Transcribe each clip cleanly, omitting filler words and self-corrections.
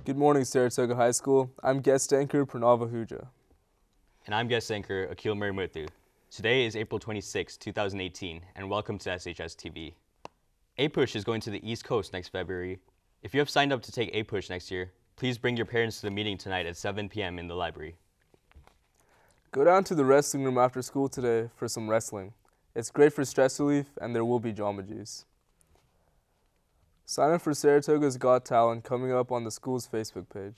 Good morning, Saratoga High School. I'm guest anchor Pranav Ahuja. And I'm guest anchor Akhil Marimuthu. Today is April 26, 2018, and welcome to SHSTV. A-Push is going to the East Coast next February. If you have signed up to take A-Push next year, please bring your parents to the meeting tonight at 7 p.m. in the library. Go down to the wrestling room after school today for some wrestling. It's great for stress relief, and there will be drama juice. Sign up for Saratoga's Got Talent coming up on the school's Facebook page.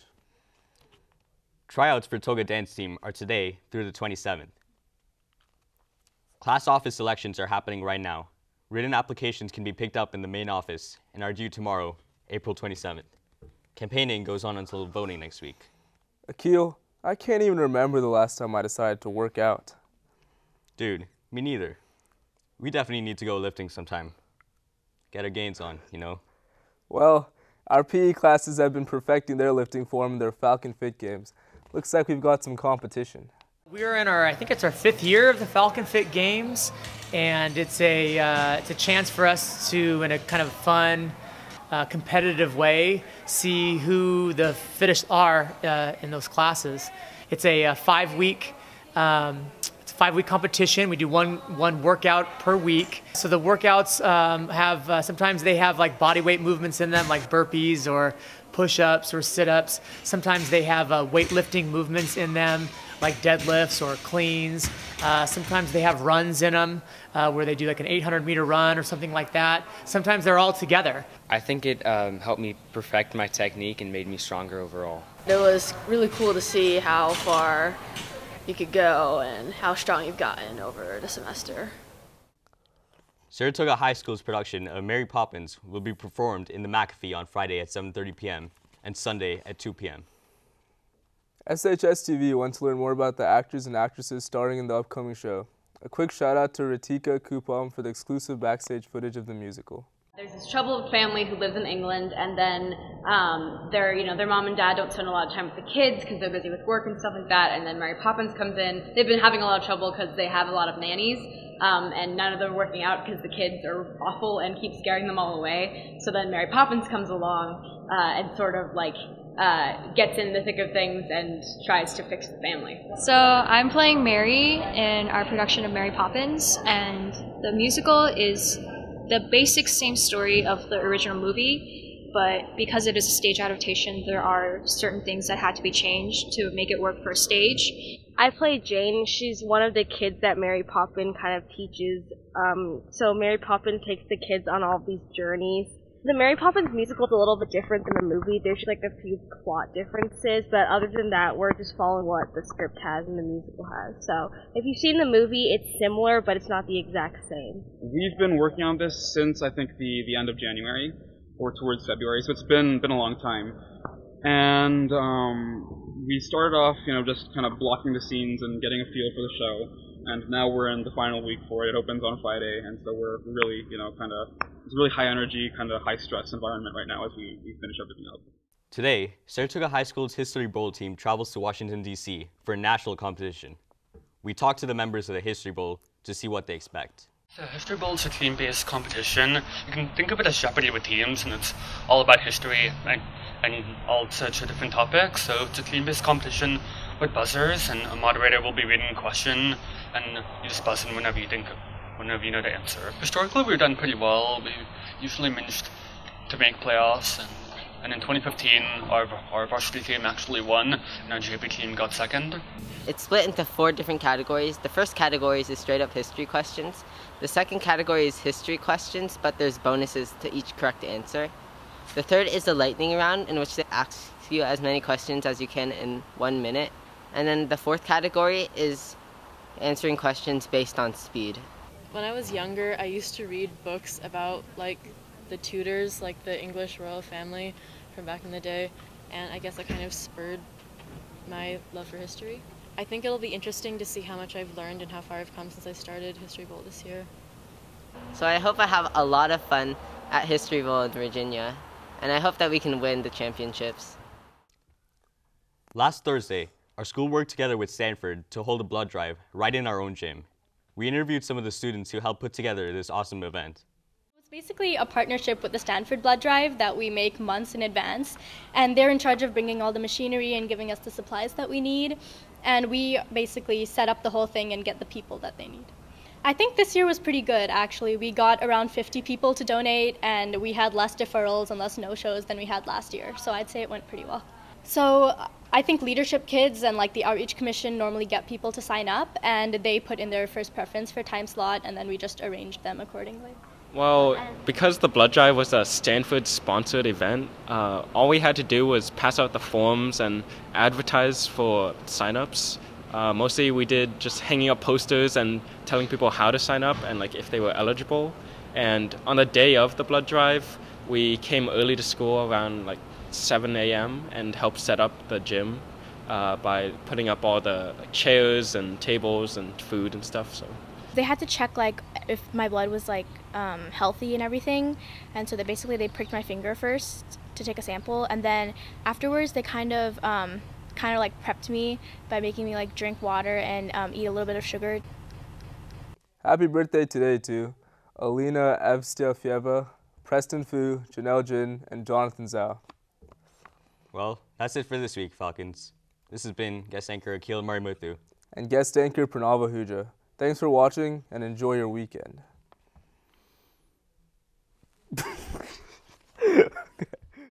Tryouts for Toga Dance Team are today through the 27th. Class office elections are happening right now. Written applications can be picked up in the main office and are due tomorrow, April 27th. Campaigning goes on until voting next week. Akhil, I can't even remember the last time I decided to work out. Dude, me neither. We definitely need to go lifting sometime. Get our gains on, you know? Well, our PE classes have been perfecting their lifting form in their Falcon Fit Games. Looks like we've got some competition. We're in I think it's our 5th year of the Falcon Fit Games, and it's a chance for us to, in a kind of fun, competitive way, see who the fittest are in those classes. It's a 5-week competition. We do one workout per week. So the workouts have sometimes they have like body weight movements in them, like burpees or push-ups or sit-ups. Sometimes they have weightlifting movements in them, like deadlifts or cleans. Sometimes they have runs in them, where they do like an 800-meter run or something like that. Sometimes they're all together. I think it helped me perfect my technique and made me stronger overall. It was really cool to see how far you could go and how strong you've gotten over the semester. Saratoga High School's production of Mary Poppins will be performed in the McAfee on Friday at 7:30 p.m. and Sunday at 2 p.m. SHSTV wants to learn more about the actors and actresses starring in the upcoming show. A quick shout out to Ritika Kupam for the exclusive backstage footage of the musical. There's this troubled family who lives in England, and then their mom and dad don't spend a lot of time with the kids because they're busy with work and stuff like that. And then Mary Poppins comes in. They've been having a lot of trouble because they have a lot of nannies, and none of them are working out because the kids are awful and keep scaring them all away. So then Mary Poppins comes along and sort of like gets in the thick of things and tries to fix the family. So I'm playing Mary in our production of Mary Poppins, and the musical is the basic same story of the original movie, but because it is a stage adaptation, there are certain things that had to be changed to make it work for a stage. I play Jane. She's one of the kids that Mary Poppins kind of teaches. So Mary Poppins takes the kids on all these journeys. The Mary Poppins musical is a little bit different than the movie. There's like a few plot differences, but other than that, we're just following what the script has and the musical has. So if you've seen the movie, it's similar, but it's not the exact same. We've been working on this since I think the end of January or towards February, so it's been a long time. And we started off, just kind of blocking the scenes and getting a feel for the show. And now we're in the final week for it. It opens on Friday, and so we're really, it's a really high energy, kind of high stress environment right now as we finish everything up. Today, Saratoga High School's History Bowl team travels to Washington, D.C. for a national competition. We talked to the members of the History Bowl to see what they expect. The History Bowl is a team-based competition. You can think of it as Jeopardy with teams, and it's all about history and all sorts of different topics. So it's a team-based competition with buzzers, and a moderator will be reading a question, and you just buzz in whenever you know the answer. Historically, we've done pretty well. We usually managed to make playoffs, and in 2015, our varsity team actually won, and our JV team got second. It's split into 4 different categories. The first category is straight up history questions. The second category is history questions, but there's bonuses to each correct answer. The third is a lightning round, in which they ask you as many questions as you can in 1 minute. And then the fourth category is answering questions based on speed. When I was younger, I used to read books about like the Tudors, like the English royal family from back in the day, and I guess that kind of spurred my love for history. I think it'll be interesting to see how much I've learned and how far I've come since I started History Bowl this year. So I hope I have a lot of fun at History Bowl in Virginia, and I hope that we can win the championships. Last Thursday, our school worked together with Stanford to hold a blood drive right in our own gym. We interviewed some of the students who helped put together this awesome event. Basically a partnership with the Stanford Blood Drive that we make months in advance, and they're in charge of bringing all the machinery and giving us the supplies that we need, and we basically set up the whole thing and get the people that they need. I think this year was pretty good, actually. We got around 50 people to donate, and we had less deferrals and less no-shows than we had last year, so I'd say it went pretty well. So I think Leadership Kids and like the Outreach Commission normally get people to sign up, and they put in their first preference for time slot, and then we just arranged them accordingly. Well, because the blood drive was a Stanford-sponsored event, all we had to do was pass out the forms and advertise for sign-ups. Mostly we did just hanging up posters and telling people how to sign up and like if they were eligible. And on the day of the blood drive, we came early to school around like 7 a.m. and helped set up the gym by putting up all the chairs and tables and food and stuff. So they had to check like if my blood was like healthy and everything, and so they pricked my finger first to take a sample, and then afterwards they kind of like prepped me by making me like drink water and eat a little bit of sugar. Happy birthday today to Alina Evstiafieva, Preston Fu, Janelle Jin, and Jonathan Zhao. Well, that's it for this week, Falcons. This has been guest anchor Akhil Marimuthu and guest anchor Pranav Ahuja. Thanks for watching and enjoy your weekend.